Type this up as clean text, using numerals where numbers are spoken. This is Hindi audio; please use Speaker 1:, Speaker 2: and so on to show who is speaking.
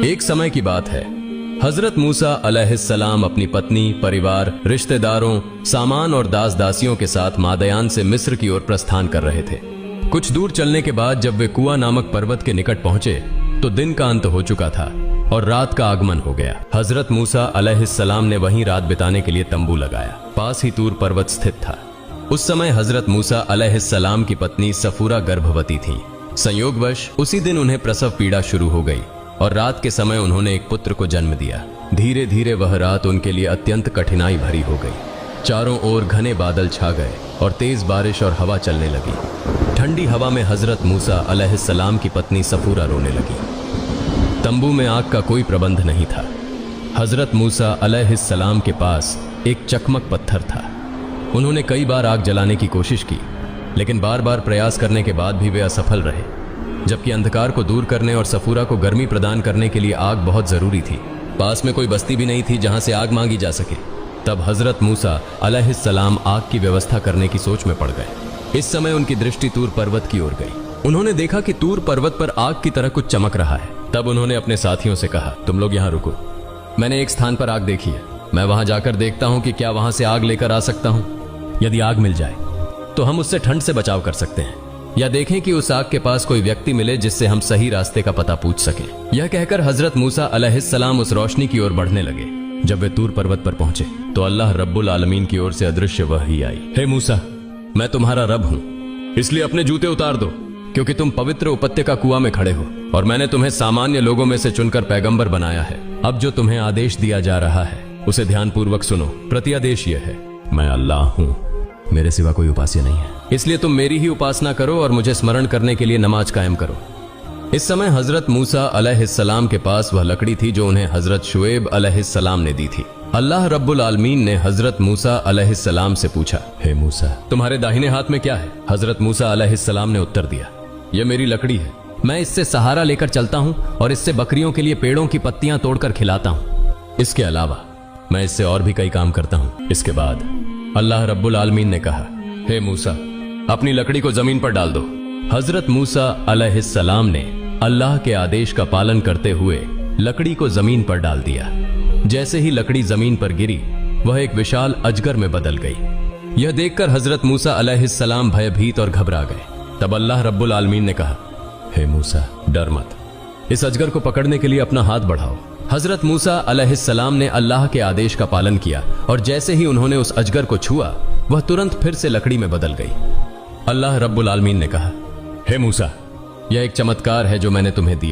Speaker 1: एक समय की बात है, हजरत मूसा अलैहिस्सलाम अपनी पत्नी, परिवार, रिश्तेदारों, सामान और दास दासियों के साथ मादयान से मिस्र की ओर प्रस्थान कर रहे थे। कुछ दूर चलने के बाद जब वे कुआ नामक पर्वत के निकट पहुंचे तो दिन का अंत हो चुका था और रात का आगमन हो गया। हजरत मूसा अलैहिस्सलाम ने वहीं रात बिताने के लिए तंबू लगाया। पास ही तूर पर्वत स्थित था। उस समय हजरत मूसा अलैहिस्सलाम की पत्नी सफूरा गर्भवती थी। संयोगवश उसी दिन उन्हें प्रसव पीड़ा शुरू हो गई और रात के समय उन्होंने एक पुत्र को जन्म दिया। धीरे धीरे वह रात उनके लिए अत्यंत कठिनाई भरी हो गई। चारों ओर घने बादल छा गए और तेज बारिश और हवा चलने लगी। ठंडी हवा में हजरत मूसा अलैहिस्सलाम की पत्नी सफूरा रोने लगी। तंबू में आग का कोई प्रबंध नहीं था। हजरत मूसा अलैहिस्सलाम के पास एक चकमक पत्थर था। उन्होंने कई बार आग जलाने की कोशिश की, लेकिन बार बार प्रयास करने के बाद भी वे असफल रहे। जबकि अंधकार को दूर करने और सफूरा को गर्मी प्रदान करने के लिए आग बहुत जरूरी थी। पास में कोई बस्ती भी नहीं थी जहां से आग मांगी जा सके। तब हजरत मूसा अलैहिस्सलाम आग की व्यवस्था करने की सोच में पड़ गए। इस समय उनकी दृष्टि तूर पर्वत की ओर गई। उन्होंने देखा कि तूर पर्वत पर आग की तरह कुछ चमक रहा है। तब उन्होंने अपने साथियों से कहा, तुम लोग यहाँ रुको, मैंने एक स्थान पर आग देखी है। मैं वहां जाकर देखता हूं कि क्या वहां से आग लेकर आ सकता हूं। यदि आग मिल जाए तो हम उससे ठंड से बचाव कर सकते हैं, या देखें कि उस आग के पास कोई व्यक्ति मिले जिससे हम सही रास्ते का पता पूछ सकें। यह कहकर हजरत मूसा अलैहिस्सलाम उस रोशनी की ओर बढ़ने लगे। जब वे तूर पर्वत पर पहुंचे तो अल्लाह रब्बुल आलमीन की ओर से अदृश्य वही आई। हे मूसा, मैं तुम्हारा रब हूं, इसलिए अपने जूते उतार दो, क्योंकि तुम पवित्र उपत्यका कुआं में खड़े हो और मैंने तुम्हें सामान्य लोगों में से चुनकर पैगंबर बनाया है। अब जो तुम्हें आदेश दिया जा रहा है उसे ध्यानपूर्वक सुनो। प्रतिआदेश यह है, मैं अल्लाह हूं, मेरे सिवा कोई उपास्य नहीं है, इसलिए तुम मेरी ही उपासना करो और मुझे स्मरण करने के लिए नमाज कायम करो। इस समय हजरत मूसा अलैहिस्सलाम के पास वह लकड़ी थी जो उन्हें हजरत शुएब अलैहिस्सलाम ने दी थी। अल्लाह रब्बुल आलमीन ने हजरत मूसा अलैहिस्सलाम से पूछा, हे मूसा, तुम्हारे दाहिने हाथ में क्या है? हजरत मूसा अलैहिस्सलाम ने उत्तर दिया, यह मेरी लकड़ी है। मैं इससे सहारा लेकर चलता हूं और इससे बकरियों के लिए पेड़ों की पत्तियां तोड़कर खिलाता हूं। इसके अलावा मैं इससे और भी कई काम करता हूं। इसके बाद अल्लाह रब्बुल आलमीन ने कहा, हे मूसा, अपनी लकड़ी को जमीन पर डाल दो। हजरत मूसा अलैहिस्सलाम ने अल्लाह के आदेश का पालन करते हुए लकड़ी को जमीन पर डाल दिया। जैसे ही लकड़ी जमीन पर गिरी, वह एक विशाल अजगर में बदल गई। यह देखकर हजरत मूसा अलैहिस्सलाम भयभीत और घबरा गए। तब अल्लाह रब्बुल आलमीन ने कहा, हे मूसा, डर मत, इस अजगर को पकड़ने के लिए अपना हाथ बढ़ाओ। हजरत मूसा अलैहिस्सलाम ने अल्लाह के आदेश का पालन किया और जैसे ही उन्होंने उस अजगर को छुआ, वह तुरंत फिर से लकड़ी में बदल गई। अल्लाह रब्बुल आलमीन ने कहा, हे मूसा, यह एक चमत्कार है जो मैंने तुम्हें दिया।